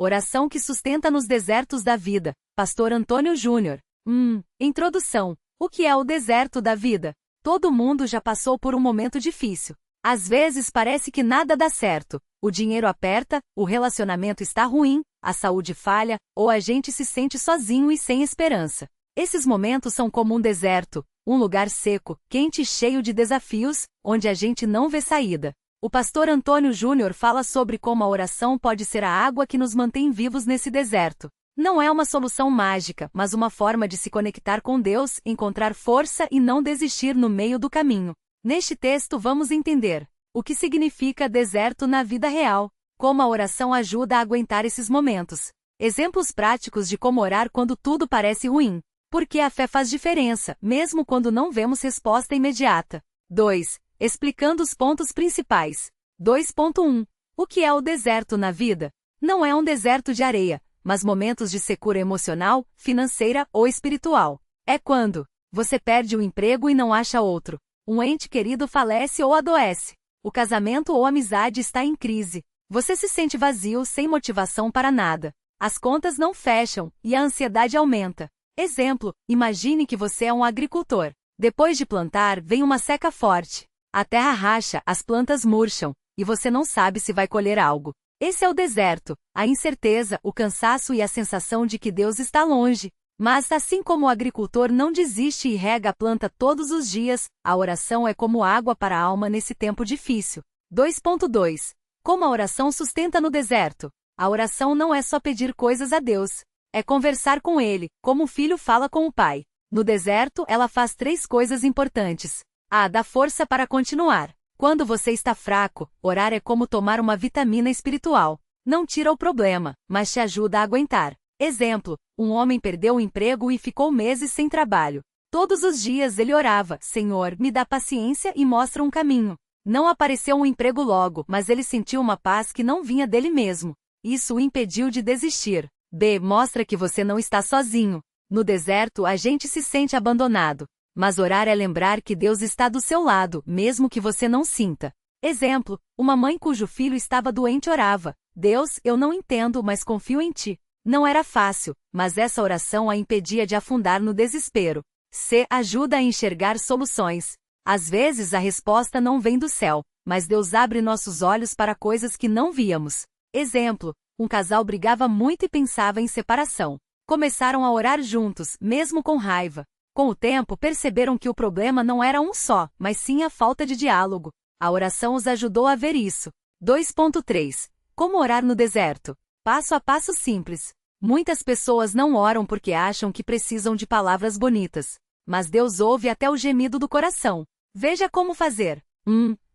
Oração que sustenta nos desertos da vida. Pastor Antônio Júnior. Introdução. O que é o deserto da vida? Todo mundo já passou por um momento difícil. Às vezes parece que nada dá certo. O dinheiro aperta, o relacionamento está ruim, a saúde falha, ou a gente se sente sozinho e sem esperança. Esses momentos são como um deserto, um lugar seco, quente e cheio de desafios, onde a gente não vê saída. O pastor Antônio Júnior fala sobre como a oração pode ser a água que nos mantém vivos nesse deserto. Não é uma solução mágica, mas uma forma de se conectar com Deus, encontrar força e não desistir no meio do caminho. Neste texto vamos entender o que significa deserto na vida real, como a oração ajuda a aguentar esses momentos. Exemplos práticos de como orar quando tudo parece ruim. Porque a fé faz diferença, mesmo quando não vemos resposta imediata. 2. Explicando os pontos principais. 2.1. O que é o deserto na vida? Não é um deserto de areia, mas momentos de secura emocional, financeira ou espiritual. É quando você perde o emprego e não acha outro. Um ente querido falece ou adoece. O casamento ou amizade está em crise. Você se sente vazio, sem motivação para nada. As contas não fecham e a ansiedade aumenta. Exemplo, imagine que você é um agricultor. Depois de plantar, vem uma seca forte. A terra racha, as plantas murcham, e você não sabe se vai colher algo. Esse é o deserto, a incerteza, o cansaço e a sensação de que Deus está longe. Mas assim como o agricultor não desiste e rega a planta todos os dias, a oração é como água para a alma nesse tempo difícil. 2.2. Como a oração sustenta no deserto? A oração não é só pedir coisas a Deus. É conversar com Ele, como o filho fala com o pai. No deserto, ela faz 3 coisas importantes. Dá força para continuar. Quando você está fraco, orar é como tomar uma vitamina espiritual. Não tira o problema, mas te ajuda a aguentar. Exemplo, um homem perdeu o emprego e ficou meses sem trabalho. Todos os dias ele orava, Senhor, me dá paciência e mostra um caminho. Não apareceu um emprego logo, mas ele sentiu uma paz que não vinha dele mesmo. Isso o impediu de desistir. B. Mostra que você não está sozinho. No deserto, a gente se sente abandonado. Mas orar é lembrar que Deus está do seu lado, mesmo que você não sinta. Exemplo, uma mãe cujo filho estava doente orava, Deus, eu não entendo, mas confio em ti. Não era fácil, mas essa oração a impedia de afundar no desespero. C. Ajuda a enxergar soluções. Às vezes a resposta não vem do céu, mas Deus abre nossos olhos para coisas que não víamos. Exemplo, um casal brigava muito e pensava em separação. Começaram a orar juntos, mesmo com raiva. Com o tempo perceberam que o problema não era um só, mas sim a falta de diálogo. A oração os ajudou a ver isso. 2.3. Como orar no deserto? Passo a passo simples. Muitas pessoas não oram porque acham que precisam de palavras bonitas. Mas Deus ouve até o gemido do coração. Veja como fazer.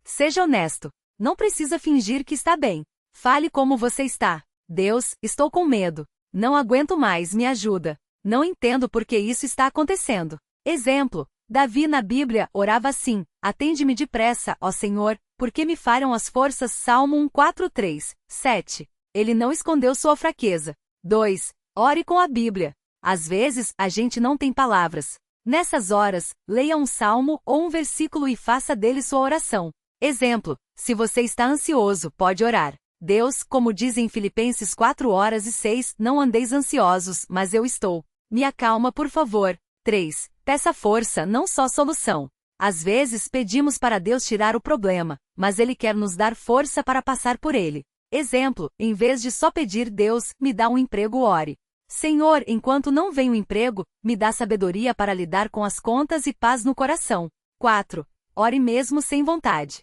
Seja honesto. Não precisa fingir que está bem. Fale como você está. Deus, estou com medo. Não aguento mais, me ajuda. Não entendo por que isso está acontecendo. Exemplo, Davi na Bíblia orava assim, atende-me depressa, ó Senhor, porque me falham as forças. Salmo 1:4-3, 7. Ele não escondeu sua fraqueza. 2. Ore com a Bíblia. Às vezes, a gente não tem palavras. Nessas horas, leia um salmo ou um versículo e faça dele sua oração. Exemplo, se você está ansioso, pode orar. Deus, como diz em Filipenses 4:6, não andeis ansiosos, mas eu estou. Me acalma, por favor. 3. Peça força, não só solução. Às vezes pedimos para Deus tirar o problema, mas Ele quer nos dar força para passar por ele. Exemplo, em vez de só pedir Deus, me dá um emprego, ore. Senhor, enquanto não vem o emprego, me dá sabedoria para lidar com as contas e paz no coração. 4. Ore mesmo sem vontade.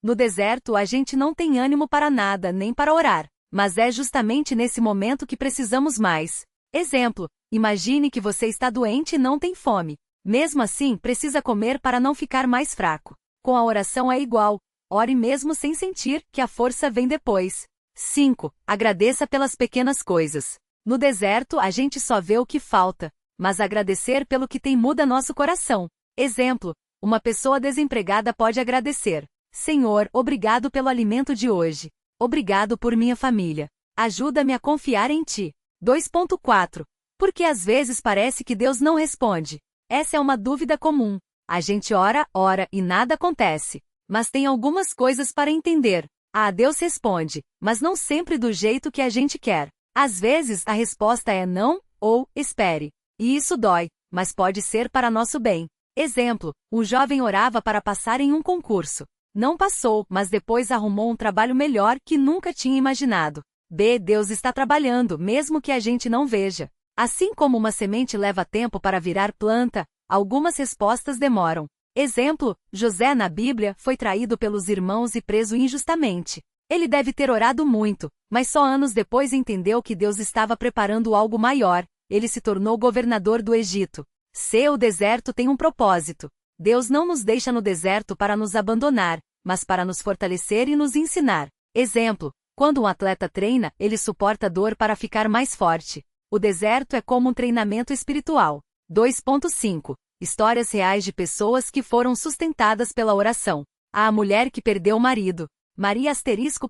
No deserto a gente não tem ânimo para nada nem para orar, mas é justamente nesse momento que precisamos mais. Exemplo, imagine que você está doente e não tem fome. Mesmo assim, precisa comer para não ficar mais fraco. Com a oração é igual. Ore mesmo sem sentir que a força vem depois. 5. Agradeça pelas pequenas coisas. No deserto a gente só vê o que falta, mas agradecer pelo que tem muda nosso coração. Exemplo, uma pessoa desempregada pode agradecer. Senhor, obrigado pelo alimento de hoje. Obrigado por minha família. Ajuda-me a confiar em ti. 2.4. Porque às vezes parece que Deus não responde. Essa é uma dúvida comum. A gente ora e nada acontece. Mas tem algumas coisas para entender. Deus responde, mas não sempre do jeito que a gente quer. Às vezes a resposta é não, ou espere. E isso dói, mas pode ser para nosso bem. Exemplo, um jovem orava para passar em um concurso. Não passou, mas depois arrumou um trabalho melhor que nunca tinha imaginado. Deus está trabalhando, mesmo que a gente não veja. Assim como uma semente leva tempo para virar planta, algumas respostas demoram. Exemplo, José na Bíblia foi traído pelos irmãos e preso injustamente. Ele deve ter orado muito, mas só anos depois entendeu que Deus estava preparando algo maior. Ele se tornou governador do Egito. O deserto tem um propósito. Deus não nos deixa no deserto para nos abandonar, mas para nos fortalecer e nos ensinar. Exemplo, quando um atleta treina, ele suporta dor para ficar mais forte. O deserto é como um treinamento espiritual. 2.5. Histórias reais de pessoas que foram sustentadas pela oração. A mulher que perdeu o marido. Maria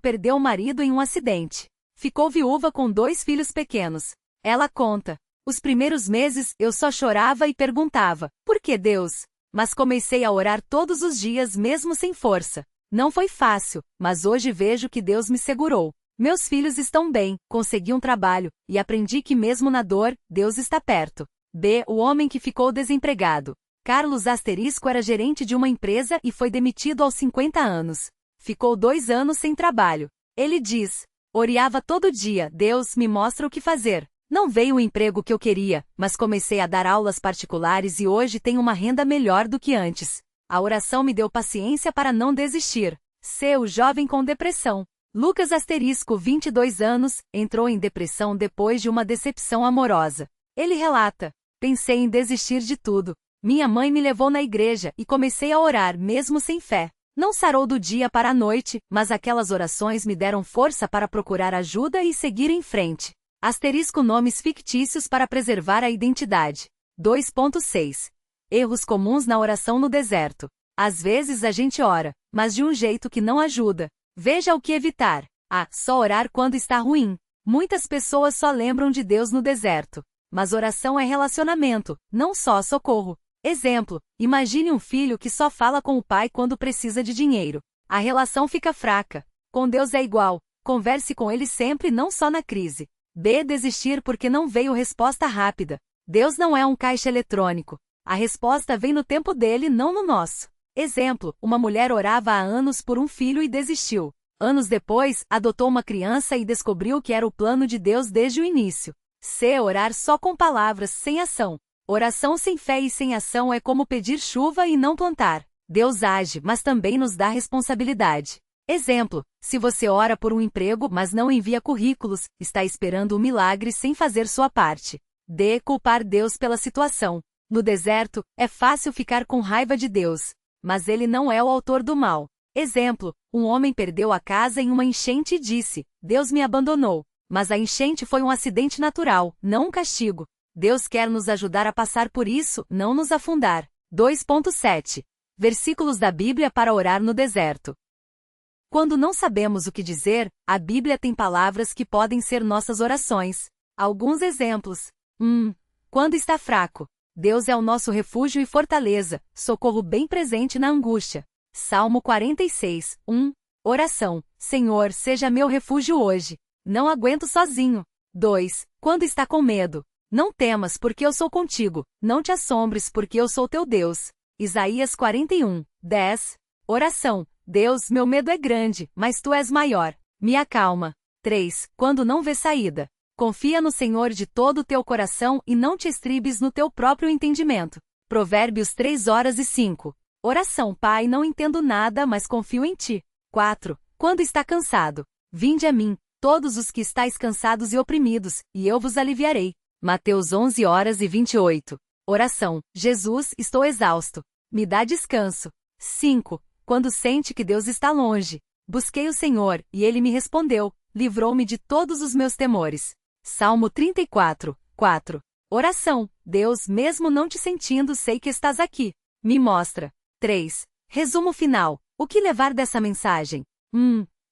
perdeu o marido em um acidente. Ficou viúva com 2 filhos pequenos. Ela conta: os primeiros meses eu só chorava e perguntava, por que Deus? Mas comecei a orar todos os dias mesmo sem força. Não foi fácil, mas hoje vejo que Deus me segurou. Meus filhos estão bem, consegui um trabalho, e aprendi que mesmo na dor, Deus está perto. O homem que ficou desempregado. Carlos era gerente de uma empresa e foi demitido aos 50 anos. Ficou 2 anos sem trabalho. Ele diz: orava todo dia, Deus me mostra o que fazer. Não veio o emprego que eu queria, mas comecei a dar aulas particulares e hoje tenho uma renda melhor do que antes. A oração me deu paciência para não desistir. O jovem com depressão. Lucas 22 anos, entrou em depressão depois de uma decepção amorosa. Ele relata: pensei em desistir de tudo. Minha mãe me levou na igreja e comecei a orar mesmo sem fé. Não sarou do dia para a noite, mas aquelas orações me deram força para procurar ajuda e seguir em frente. Nomes fictícios para preservar a identidade. 2.6. Erros comuns na oração no deserto. Às vezes a gente ora, mas de um jeito que não ajuda. Veja o que evitar. Só orar quando está ruim. Muitas pessoas só lembram de Deus no deserto. Mas oração é relacionamento, não só socorro. Exemplo, imagine um filho que só fala com o pai quando precisa de dinheiro. A relação fica fraca. Com Deus é igual. Converse com ele sempre, não só na crise. Desistir porque não veio resposta rápida. Deus não é um caixa eletrônico. A resposta vem no tempo dele, não no nosso. Exemplo, uma mulher orava há anos por um filho e desistiu. Anos depois, adotou uma criança e descobriu que era o plano de Deus desde o início. Orar só com palavras, sem ação. Oração sem fé e sem ação é como pedir chuva e não plantar. Deus age, mas também nos dá responsabilidade. Exemplo, se você ora por um emprego mas não envia currículos, está esperando um milagre sem fazer sua parte. Culpar Deus pela situação. No deserto, é fácil ficar com raiva de Deus. Mas ele não é o autor do mal. Exemplo, um homem perdeu a casa em uma enchente e disse: Deus me abandonou. Mas a enchente foi um acidente natural, não um castigo. Deus quer nos ajudar a passar por isso, não nos afundar. 2.7. Versículos da Bíblia para orar no deserto. Quando não sabemos o que dizer, a Bíblia tem palavras que podem ser nossas orações. Alguns exemplos. Quando está fraco. Deus é o nosso refúgio e fortaleza, socorro bem presente na angústia. Salmo 46, 1. Oração. Senhor, seja meu refúgio hoje. Não aguento sozinho. 2. Quando está com medo. Não temas, porque eu sou contigo. Não te assombres, porque eu sou teu Deus. Isaías 41, 10. Oração. Deus, meu medo é grande, mas tu és maior. Me acalma. 3. Quando não vê saída. Confia no Senhor de todo o teu coração e não te estribes no teu próprio entendimento. Provérbios 3:05. Oração. Pai, não entendo nada, mas confio em ti. 4. Quando está cansado. Vinde a mim, todos os que estáis cansados e oprimidos, e eu vos aliviarei. Mateus 11:28. Oração. Jesus, estou exausto. Me dá descanso. 5. Quando sente que Deus está longe. Busquei o Senhor, e ele me respondeu, livrou-me de todos os meus temores. Salmo 34, 4. Oração. Deus, mesmo não te sentindo, sei que estás aqui. Me mostra. 3. Resumo final. O que levar dessa mensagem?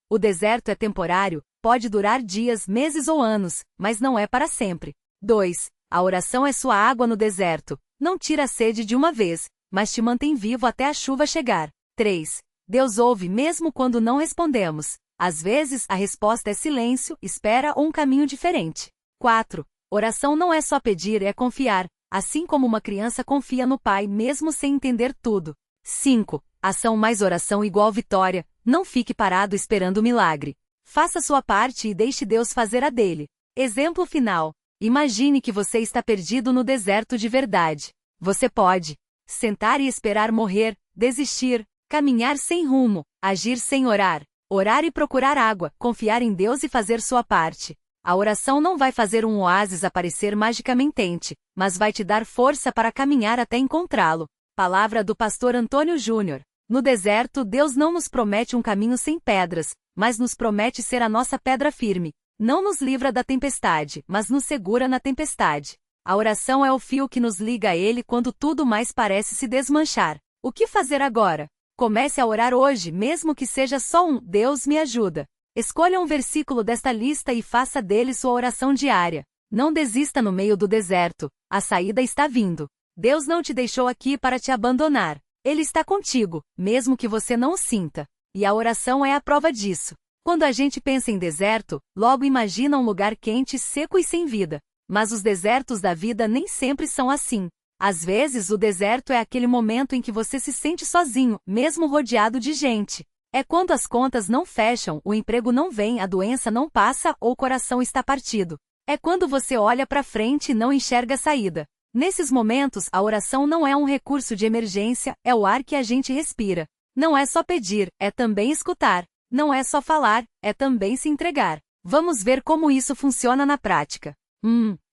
O deserto é temporário, pode durar dias, meses ou anos, mas não é para sempre. 2. A oração é sua água no deserto. Não tira a sede de uma vez, mas te mantém vivo até a chuva chegar. 3. Deus ouve mesmo quando não respondemos. Às vezes, a resposta é silêncio, espera ou um caminho diferente. 4. Oração não é só pedir, é confiar, assim como uma criança confia no pai mesmo sem entender tudo. 5. Ação mais oração igual vitória, não fique parado esperando o milagre. Faça sua parte e deixe Deus fazer a dele. Exemplo final. Imagine que você está perdido no deserto de verdade. Você pode sentar e esperar morrer, desistir, caminhar sem rumo, agir sem orar, orar e procurar água, confiar em Deus e fazer sua parte. A oração não vai fazer um oásis aparecer magicamente, mas vai te dar força para caminhar até encontrá-lo. Palavra do pastor Antônio Júnior. No deserto, Deus não nos promete um caminho sem pedras, mas nos promete ser a nossa pedra firme. Não nos livra da tempestade, mas nos segura na tempestade. A oração é o fio que nos liga a Ele quando tudo mais parece se desmanchar. O que fazer agora? Comece a orar hoje, mesmo que seja só um Deus me ajuda. Escolha um versículo desta lista e faça dele sua oração diária. Não desista no meio do deserto, a saída está vindo. Deus não te deixou aqui para te abandonar. Ele está contigo, mesmo que você não o sinta. E a oração é a prova disso. Quando a gente pensa em deserto, logo imagina um lugar quente, seco e sem vida. Mas os desertos da vida nem sempre são assim. Às vezes, o deserto é aquele momento em que você se sente sozinho, mesmo rodeado de gente. É quando as contas não fecham, o emprego não vem, a doença não passa ou o coração está partido. É quando você olha para frente e não enxerga a saída. Nesses momentos, a oração não é um recurso de emergência, é o ar que a gente respira. Não é só pedir, é também escutar. Não é só falar, é também se entregar. Vamos ver como isso funciona na prática.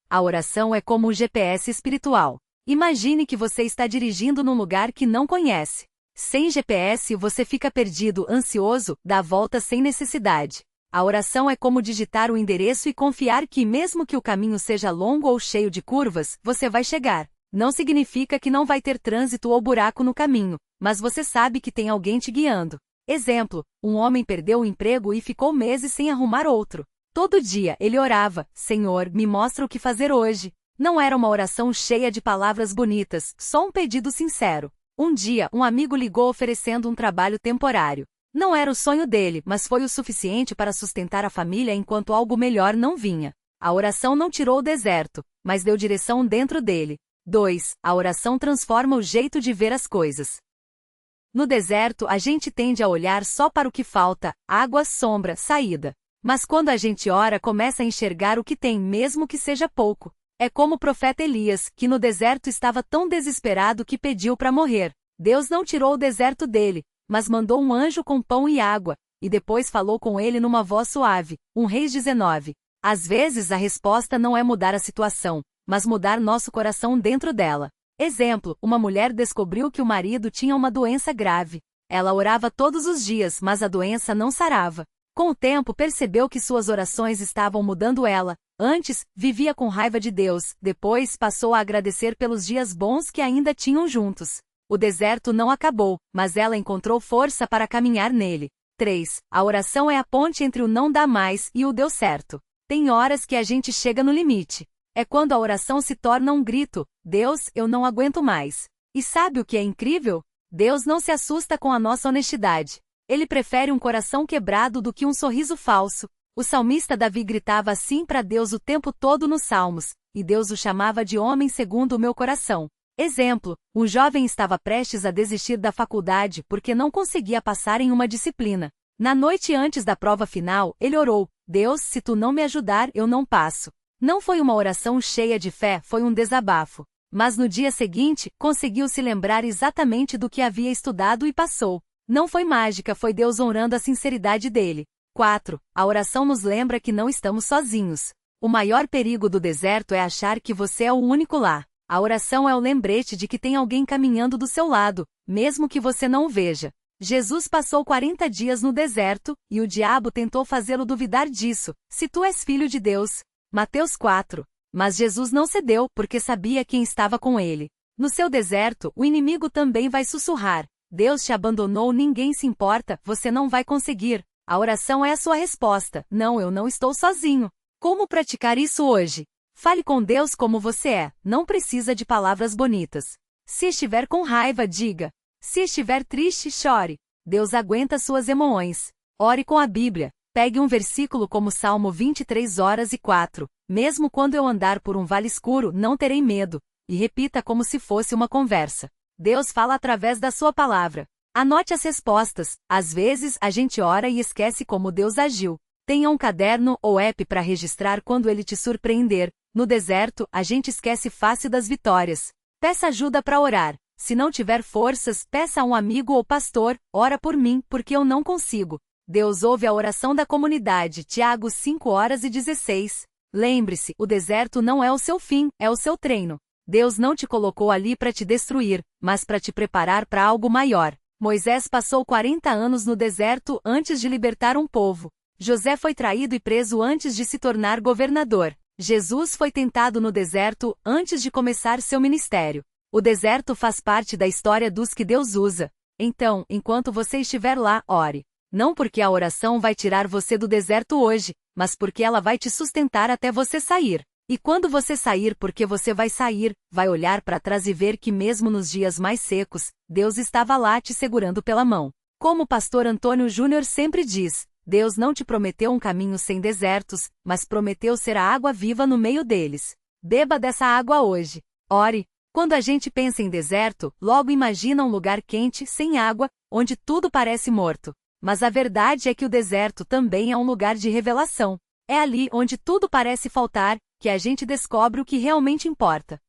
A oração é como um GPS espiritual. Imagine que você está dirigindo num lugar que não conhece. Sem GPS você fica perdido, ansioso, dá volta sem necessidade. A oração é como digitar o endereço e confiar que, mesmo que o caminho seja longo ou cheio de curvas, você vai chegar. Não significa que não vai ter trânsito ou buraco no caminho, mas você sabe que tem alguém te guiando. Exemplo, um homem perdeu o emprego e ficou meses sem arrumar outro. Todo dia ele orava: Senhor, me mostra o que fazer hoje. Não era uma oração cheia de palavras bonitas, só um pedido sincero. Um dia, um amigo ligou oferecendo um trabalho temporário. Não era o sonho dele, mas foi o suficiente para sustentar a família enquanto algo melhor não vinha. A oração não tirou o deserto, mas deu direção dentro dele. 2. A oração transforma o jeito de ver as coisas. No deserto, a gente tende a olhar só para o que falta: água, sombra, saída. Mas quando a gente ora, começa a enxergar o que tem, mesmo que seja pouco. É como o profeta Elias, que no deserto estava tão desesperado que pediu para morrer. Deus não tirou o deserto dele, mas mandou um anjo com pão e água, e depois falou com ele numa voz suave. 1 Reis 19. Às vezes a resposta não é mudar a situação, mas mudar nosso coração dentro dela. Exemplo, uma mulher descobriu que o marido tinha uma doença grave. Ela orava todos os dias, mas a doença não sarava. Com o tempo percebeu que suas orações estavam mudando ela. Antes, vivia com raiva de Deus, depois passou a agradecer pelos dias bons que ainda tinham juntos. O deserto não acabou, mas ela encontrou força para caminhar nele. 3. A oração é a ponte entre o não dá mais e o deu certo. Tem horas que a gente chega no limite. É quando a oração se torna um grito: Deus, eu não aguento mais. E sabe o que é incrível? Deus não se assusta com a nossa honestidade. Ele prefere um coração quebrado do que um sorriso falso. O salmista Davi gritava assim para Deus o tempo todo nos Salmos, e Deus o chamava de homem segundo o meu coração. Exemplo, um jovem estava prestes a desistir da faculdade porque não conseguia passar em uma disciplina. Na noite antes da prova final, ele orou: Deus, se tu não me ajudar, eu não passo. Não foi uma oração cheia de fé, foi um desabafo. Mas no dia seguinte, conseguiu se lembrar exatamente do que havia estudado e passou. Não foi mágica, foi Deus honrando a sinceridade dele. 4. A oração nos lembra que não estamos sozinhos. O maior perigo do deserto é achar que você é o único lá. A oração é o lembrete de que tem alguém caminhando do seu lado, mesmo que você não o veja. Jesus passou 40 dias no deserto, e o diabo tentou fazê-lo duvidar disso: se tu és filho de Deus. Mateus 4. Mas Jesus não cedeu, porque sabia quem estava com ele. No seu deserto, o inimigo também vai sussurrar: Deus te abandonou, ninguém se importa, você não vai conseguir. A oração é a sua resposta: não, eu não estou sozinho. Como praticar isso hoje? Fale com Deus como você é, não precisa de palavras bonitas. Se estiver com raiva, diga. Se estiver triste, chore. Deus aguenta suas emoções. Ore com a Bíblia. Pegue um versículo como Salmo 23:4. Mesmo quando eu andar por um vale escuro, não terei medo. E repita como se fosse uma conversa. Deus fala através da sua palavra. Anote as respostas. Às vezes, a gente ora e esquece como Deus agiu. Tenha um caderno ou app para registrar quando ele te surpreender. No deserto, a gente esquece fácil das vitórias. Peça ajuda para orar. Se não tiver forças, peça a um amigo ou pastor, ora por mim, porque eu não consigo. Deus ouve a oração da comunidade. Tiago 5:16. Lembre-se, o deserto não é o seu fim, é o seu treino. Deus não te colocou ali para te destruir, mas para te preparar para algo maior. Moisés passou 40 anos no deserto antes de libertar um povo. José foi traído e preso antes de se tornar governador. Jesus foi tentado no deserto antes de começar seu ministério. O deserto faz parte da história dos que Deus usa. Então, enquanto você estiver lá, ore. Não porque a oração vai tirar você do deserto hoje, mas porque ela vai te sustentar até você sair. E quando você sair, porque você vai sair, vai olhar para trás e ver que mesmo nos dias mais secos, Deus estava lá te segurando pela mão. Como o pastor Antônio Júnior sempre diz, Deus não te prometeu um caminho sem desertos, mas prometeu ser a água viva no meio deles. Beba dessa água hoje. Ore. Quando a gente pensa em deserto, logo imagina um lugar quente, sem água, onde tudo parece morto. Mas a verdade é que o deserto também é um lugar de revelação. É ali onde tudo parece faltar, que a gente descobre o que realmente importa.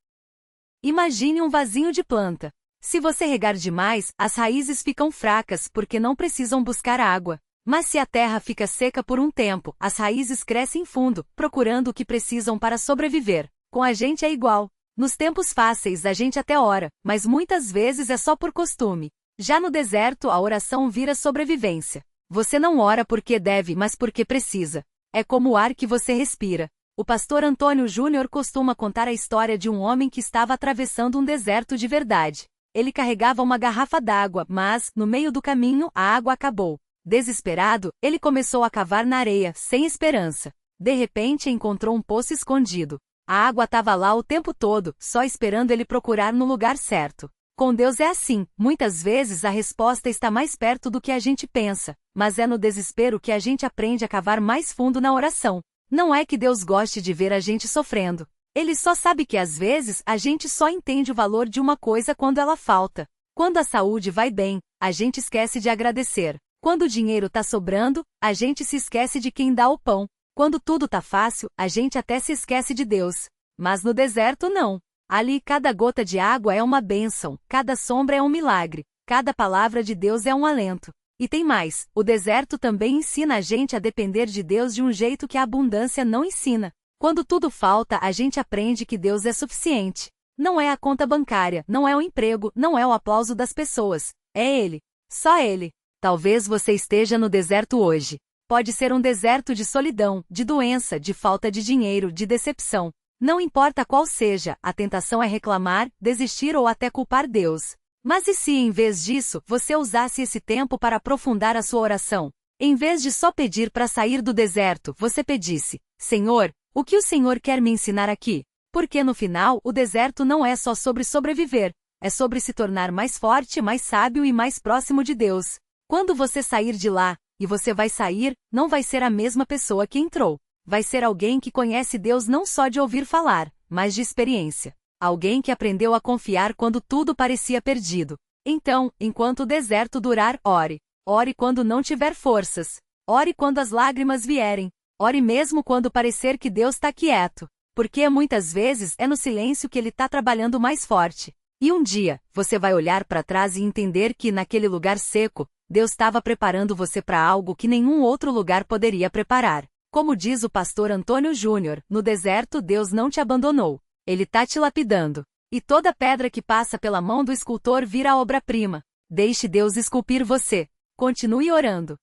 Imagine um vasinho de planta. Se você regar demais, as raízes ficam fracas porque não precisam buscar água. Mas se a terra fica seca por um tempo, as raízes crescem fundo, procurando o que precisam para sobreviver. Com a gente é igual. Nos tempos fáceis a gente até ora, mas muitas vezes é só por costume. Já no deserto a oração vira sobrevivência. Você não ora porque deve, mas porque precisa. É como o ar que você respira. O pastor Antônio Júnior costuma contar a história de um homem que estava atravessando um deserto de verdade. Ele carregava uma garrafa d'água, mas, no meio do caminho, a água acabou. Desesperado, ele começou a cavar na areia, sem esperança. De repente encontrou um poço escondido. A água estava lá o tempo todo, só esperando ele procurar no lugar certo. Com Deus é assim, muitas vezes a resposta está mais perto do que a gente pensa, mas é no desespero que a gente aprende a cavar mais fundo na oração. Não é que Deus goste de ver a gente sofrendo. Ele só sabe que às vezes a gente só entende o valor de uma coisa quando ela falta. Quando a saúde vai bem, a gente esquece de agradecer. Quando o dinheiro está sobrando, a gente se esquece de quem dá o pão. Quando tudo está fácil, a gente até se esquece de Deus. Mas no deserto não. Ali cada gota de água é uma bênção, cada sombra é um milagre, cada palavra de Deus é um alento. E tem mais, o deserto também ensina a gente a depender de Deus de um jeito que a abundância não ensina. Quando tudo falta, a gente aprende que Deus é suficiente. Não é a conta bancária, não é o emprego, não é o aplauso das pessoas. É Ele. Só Ele. Talvez você esteja no deserto hoje. Pode ser um deserto de solidão, de doença, de falta de dinheiro, de decepção. Não importa qual seja, a tentação é reclamar, desistir ou até culpar Deus. Mas e se, em vez disso, você usasse esse tempo para aprofundar a sua oração? Em vez de só pedir para sair do deserto, você pedisse: Senhor, o que o Senhor quer me ensinar aqui? Porque no final, o deserto não é só sobre sobreviver, é sobre se tornar mais forte, mais sábio e mais próximo de Deus. Quando você sair de lá, e você vai sair, não vai ser a mesma pessoa que entrou. Vai ser alguém que conhece Deus não só de ouvir falar, mas de experiência. Alguém que aprendeu a confiar quando tudo parecia perdido. Então, enquanto o deserto durar, ore. Ore quando não tiver forças. Ore quando as lágrimas vierem. Ore mesmo quando parecer que Deus está quieto. Porque muitas vezes é no silêncio que Ele está trabalhando mais forte. E um dia, você vai olhar para trás e entender que naquele lugar seco, Deus estava preparando você para algo que nenhum outro lugar poderia preparar. Como diz o pastor Antônio Júnior, no deserto Deus não te abandonou. Ele está te lapidando. E toda pedra que passa pela mão do escultor vira obra-prima. Deixe Deus esculpir você. Continue orando.